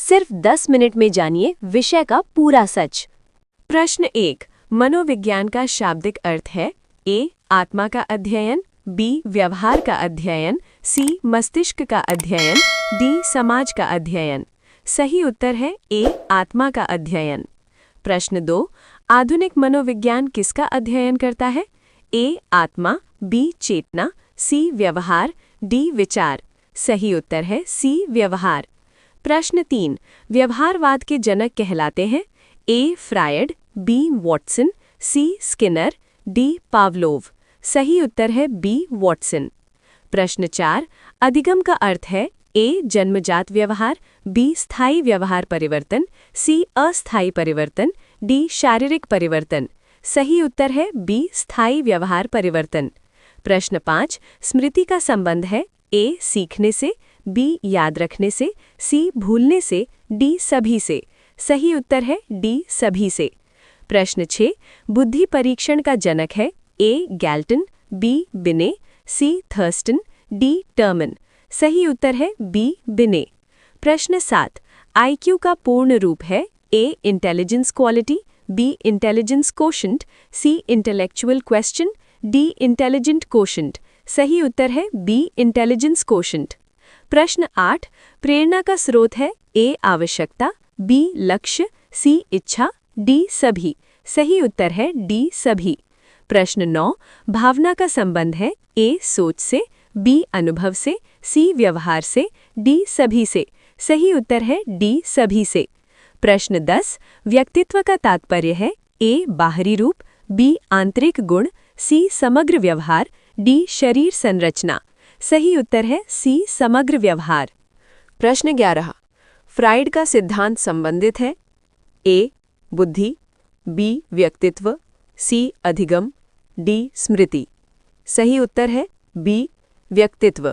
सिर्फ 10 मिनट में जानिए विषय का पूरा सच। प्रश्न 1। मनोविज्ञान का शाब्दिक अर्थ है ए. आत्मा का अध्ययन, बी. व्यवहार का अध्ययन, सी. मस्तिष्क का अध्ययन, डी. समाज का अध्ययन। सही उत्तर है ए. आत्मा का अध्ययन। प्रश्न 2। आधुनिक मनोविज्ञान किसका अध्ययन करता है? ए. आत्मा, बी. चेतना, सी. व्यवहार, डी. विचार। सही उत्तर है सी. व्यवहार। प्रश्न 3। व्यवहारवाद के जनक कहलाते हैं A. Freud, B. Watson, C. Skinner, D. Pavlov. सही उत्तर है बी. वॉटसन। प्रश्न 4। अधिगम का अर्थ है ए. जन्मजात व्यवहार, बी. स्थायी व्यवहार परिवर्तन, सी. अस्थायी परिवर्तन, डी. शारीरिक परिवर्तन। सही उत्तर है बी. स्थायी व्यवहार परिवर्तन। प्रश्न 5। स्मृति का संबंध है ए. सीखने से, बी. याद रखने से, सी. भूलने से, डी. सभी से। सही उत्तर है डी. सभी से। प्रश्न 6। बुद्धि परीक्षण का जनक है ए. Galton, B. बिने, सी. Thurston, D. टर्मन। सही उत्तर है बी. बिने। प्रश्न 7। आईक्यू का पूर्ण रूप है A. Intelligence quality, B. Intelligence quotient, C. Intellectual question, D. Intelligent quotient. सही उत्तर है बी. Intelligence quotient. प्रश्न 8। प्रेरणा का स्रोत है ए. आवश्यकता, बी. लक्ष्य, सी. इच्छा, डी. सभी। सही उत्तर है डी. सभी। प्रश्न 9। भावना का संबंध है ए. सोच से, बी. अनुभव से, सी. व्यवहार से, डी. सभी से। सही उत्तर है डी. सभी से। प्रश्न 10। व्यक्तित्व का तात्पर्य है ए. बाहरी रूप, बी. आंतरिक गुण, सी. समग्र व्यवहार, डी. शरीर संरचना। सही उत्तर है सी. समग्र व्यवहार। प्रश्न 11। फ्राइड का सिद्धांत संबंधित है ए. बुद्धि, बी. व्यक्तित्व, सी. अधिगम, डी. स्मृति। सही उत्तर है बी. व्यक्तित्व।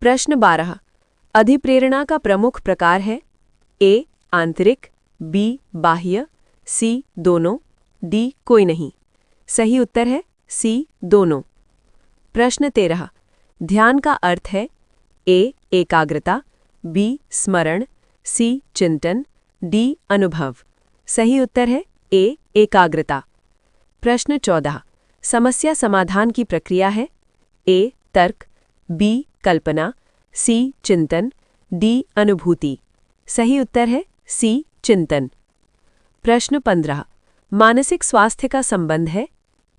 प्रश्न 12। अधिप्रेरणा का प्रमुख प्रकार है ए. आंतरिक, बी. बाह्य, सी. दोनों, डी. कोई नहीं। सही उत्तर है सी. दोनों। प्रश्न 13। ध्यान का अर्थ है ए. एकाग्रता, बी. स्मरण, सी. चिंतन, डी. अनुभव। सही उत्तर है ए. एकाग्रता। प्रश्न 14। समस्या समाधान की प्रक्रिया है ए. तर्क, बी. कल्पना, सी. चिंतन, डी. अनुभूति। सही उत्तर है सी. चिंतन। प्रश्न 15। मानसिक स्वास्थ्य का संबंध है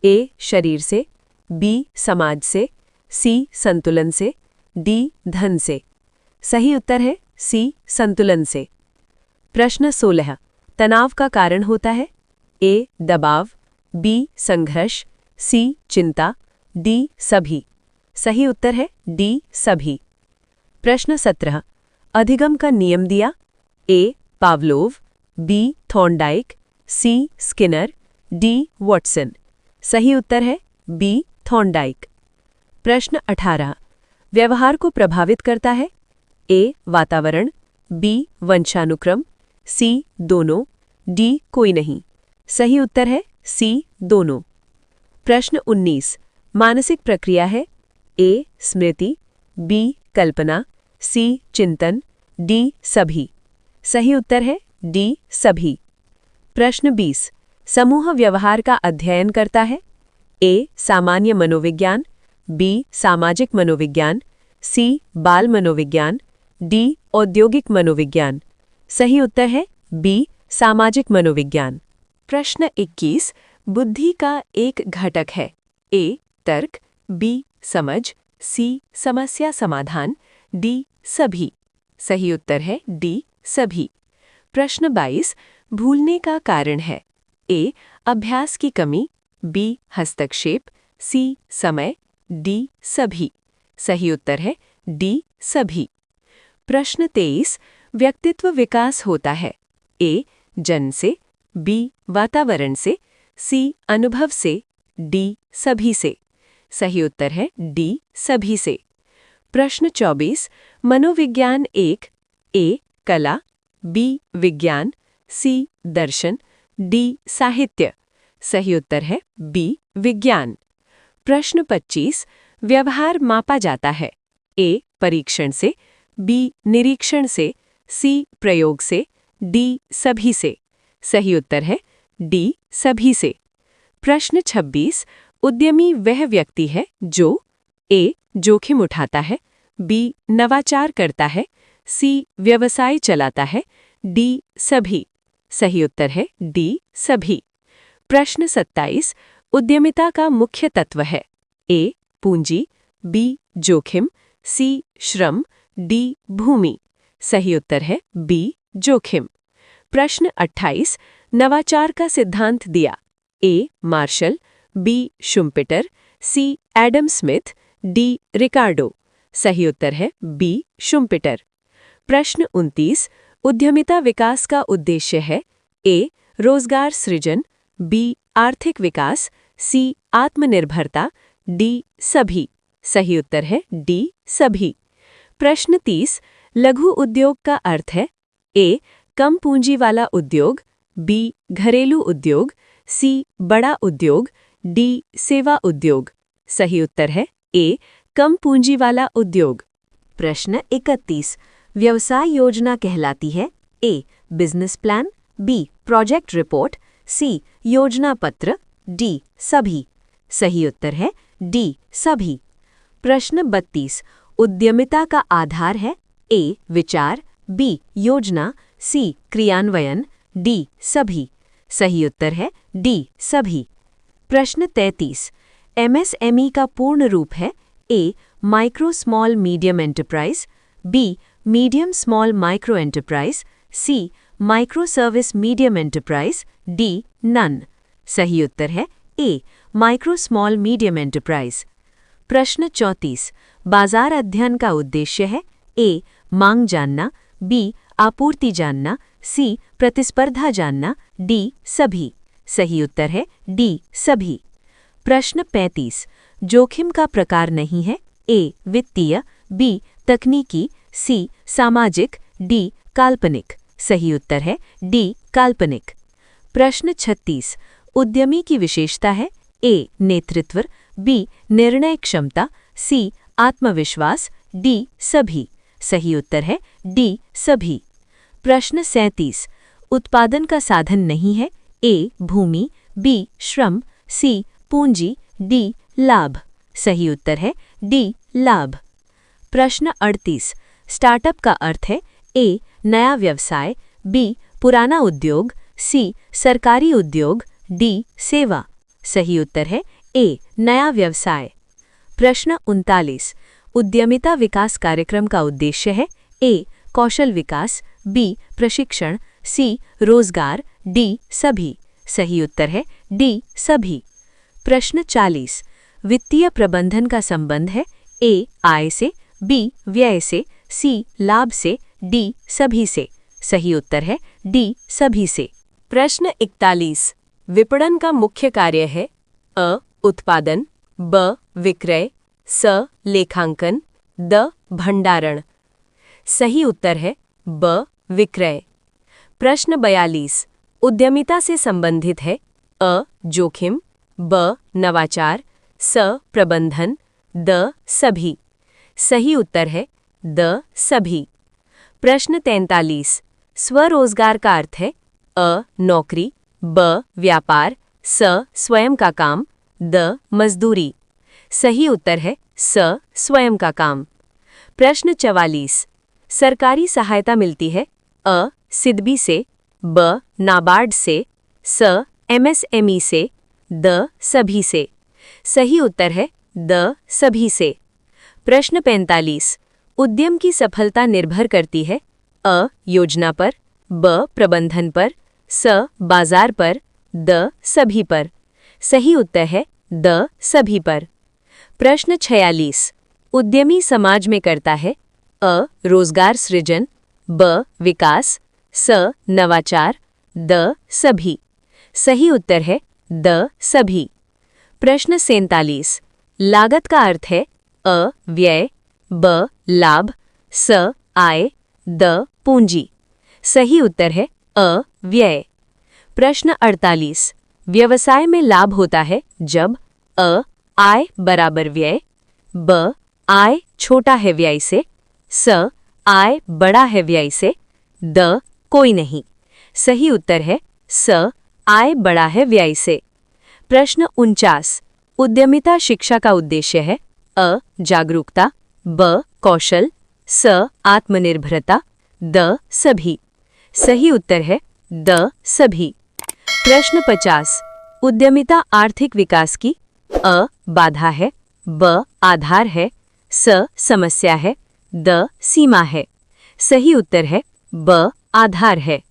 ए. शरीर से, बी. समाज से, सी. संतुलन से, डी. धन से। सही उत्तर है सी. संतुलन से। प्रश्न 16। तनाव का कारण होता है ए. दबाव, बी. संघर्ष, सी. चिंता, डी. सभी। सही उत्तर है डी. सभी। प्रश्न 17। अधिगम का नियम दिया A. Pavlov, B. Thorndike, C. Skinner, D. Watson. सही उत्तर है बी. थॉर्नडाइक। प्रश्न 18। व्यवहार को प्रभावित करता है ए. वातावरण, बी. वंशानुक्रम, सी. दोनों, डी. कोई नहीं। सही उत्तर है सी. दोनों। प्रश्न 19। मानसिक प्रक्रिया है ए. स्मृति, बी. कल्पना, सी. चिंतन, डी. सभी। सही उत्तर है डी. सभी। प्रश्न 20। समूह व्यवहार का अध्ययन करता है ए. सामान्य मनोविज्ञान, बी. सामाजिक मनोविज्ञान, सी. बाल मनोविज्ञान, डी. औद्योगिक मनोविज्ञान। सही उत्तर है बी. सामाजिक मनोविज्ञान। प्रश्न 21। बुद्धि का एक घटक है ए. तर्क, बी. समझ, सी. समस्या समाधान, डी. सभी। सही उत्तर है डी. सभी। प्रश्न 22। भूलने का कारण है ए. अभ्यास की कमी, बी. हस्तक्षेप, सी. समय, डी. सभी। सही उत्तर है डी. सभी। प्रश्न 23। व्यक्तित्व विकास होता है ए. जन्म से, बी. वातावरण से, सी. अनुभव से, डी. सभी से। सही उत्तर है डी. सभी से। प्रश्न 24। मनोविज्ञान एक ए. कला, बी. विज्ञान, सी. दर्शन, डी. साहित्य। सही उत्तर है बी. विज्ञान। प्रश्न 25। व्यवहार मापा जाता है ए. परीक्षण से, बी. निरीक्षण से, सी प्रयोग से, डी सभी से। सही उत्तर है डी सभी से। प्रश्न 26 उद्यमी वह व्यक्ति है जो ए जोखिम उठाता है, बी नवाचार करता है, सी व्यवसाय चलाता है, डी सभी। सही उत्तर है डी सभी। प्रश्न 27 उद्यमिता का मुख्य तत्व है ए पूंजी, बी जोखिम, सी श्रम, डी भूमि। सही उत्तर है बी जोखिम। प्रश्न 28 नवाचार का सिद्धांत दिया ए मार्शल, बी शुम्पेटर, सी एडम स्मिथ, डी रिकार्डो। सही उत्तर है बी शुम्पेटर। प्रश्न 29 उद्यमिता विकास का उद्देश्य है ए रोजगार सृजन, बी आर्थिक विकास, सी आत्मनिर्भरता, डी सभी। सही उत्तर है डी सभी। प्रश्न 30 लघु उद्योग का अर्थ है ए कम पूंजी वाला उद्योग, बी घरेलू उद्योग, सी बड़ा उद्योग, डी सेवा उद्योग। सही उत्तर है ए कम पूंजी वाला उद्योग। प्रश्न 31 व्यवसाय योजना कहलाती है A business plan, B project report, C योजना पत्र, डी सभी। सही उत्तर है डी सभी। प्रश्न 32 उद्यमिता का आधार है ए विचार, बी योजना, सी क्रियान्वयन, डी सभी। सही उत्तर है डी सभी। प्रश्न 33 एमएसएमई का पूर्ण रूप है A micro small medium enterprise, B medium small micro enterprise, C micro service medium enterprise, D none. सही उत्तर है A micro small medium enterprise. प्रश्न 34 बाजार अध्ययन का उद्देश्य है ए मांग जानना, बी आपूर्ति जानना, सी प्रतिस्पर्धा जानना, डी सभी। सही उत्तर है डी सभी। प्रश्न 35 जोखिम का प्रकार नहीं है ए वित्तीय, बी तकनीकी, सी सामाजिक, डी काल्पनिक। सही उत्तर है डी काल्पनिक। प्रश्न 36 उद्यमी की विशेषता है ए नेतृत्व, बी निर्णय क्षमता, सी आत्मविश्वास, डी सभी। सही उत्तर है डी सभी। प्रश्न 37 उत्पादन का साधन नहीं है ए भूमि, बी श्रम, सी पूंजी, डी लाभ। सही उत्तर है डी लाभ। प्रश्न 38 स्टार्टअप का अर्थ है ए नया व्यवसाय, बी पुराना उद्योग, सी सरकारी उद्योग, डी सेवा। सही उत्तर है ए नया व्यवसाय। प्रश्न 39 उद्यमिता विकास कार्यक्रम का उद्देश्य है ए कौशल विकास, बी प्रशिक्षण, सी रोजगार, डी सभी। सही उत्तर है डी सभी। प्रश्न 40 वित्तीय प्रबंधन का संबंध है ए आय से, बी व्यय से, सी लाभ से, डी सभी से। सही उत्तर है डी सभी से। प्रश्न 41 विपणन का मुख्य कार्य है अ उत्पादन, ब विक्रय, स लेखांकन, द भंडारण। सही उत्तर है ब विक्रय। प्रश्न 42 उद्यमिता से संबंधित है अ जोखिम, ब नवाचार, स प्रबंधन, द सभी। सही उत्तर है द सभी। प्रश्न 43 स्वरोजगार का अर्थ है अ नौकरी, ब व्यापार, स स्वयं का काम, द मजदूरी। सही उत्तर है स स्वयं का काम। प्रश्न 44 सरकारी सहायता मिलती है अ सिडबी से, ब नाबार्ड से, स एमएसएमई से, द सभी से। सही उत्तर है द सभी से। प्रश्न 45 उद्यम की सफलता निर्भर करती है अ योजना पर, ब प्रबंधन पर, स बाजार पर, द सभी पर। सही उत्तर है द सभी पर। प्रश्न 46 उद्यमी समाज में करता है अ रोजगार सृजन, ब विकास, स नवाचार, द सभी। सही उत्तर है द सभी। प्रश्न 47 लागत का अर्थ है अ व्यय, ब लाभ, स आय, द पूंजी। सही उत्तर है अ व्यय। प्रश्न 48 व्यवसाय में लाभ होता है जब अ आय बराबर व्यय, ब आय छोटा है व्यय से, स आय बड़ा है व्यय से, द कोई नहीं। सही उत्तर है स आय बड़ा है व्यय से। प्रश्न 49। उद्यमिता शिक्षा का उद्देश्य है अ जागरूकता, ब कौशल, स आत्मनिर्भरता, द सभी। सही उत्तर है द सभी। प्रश्न 50। उद्यमिता आर्थिक विकास की अ बाधा है, ब आधार है, स समस्या है, द सीमा है। सही उत्तर है ब आधार है।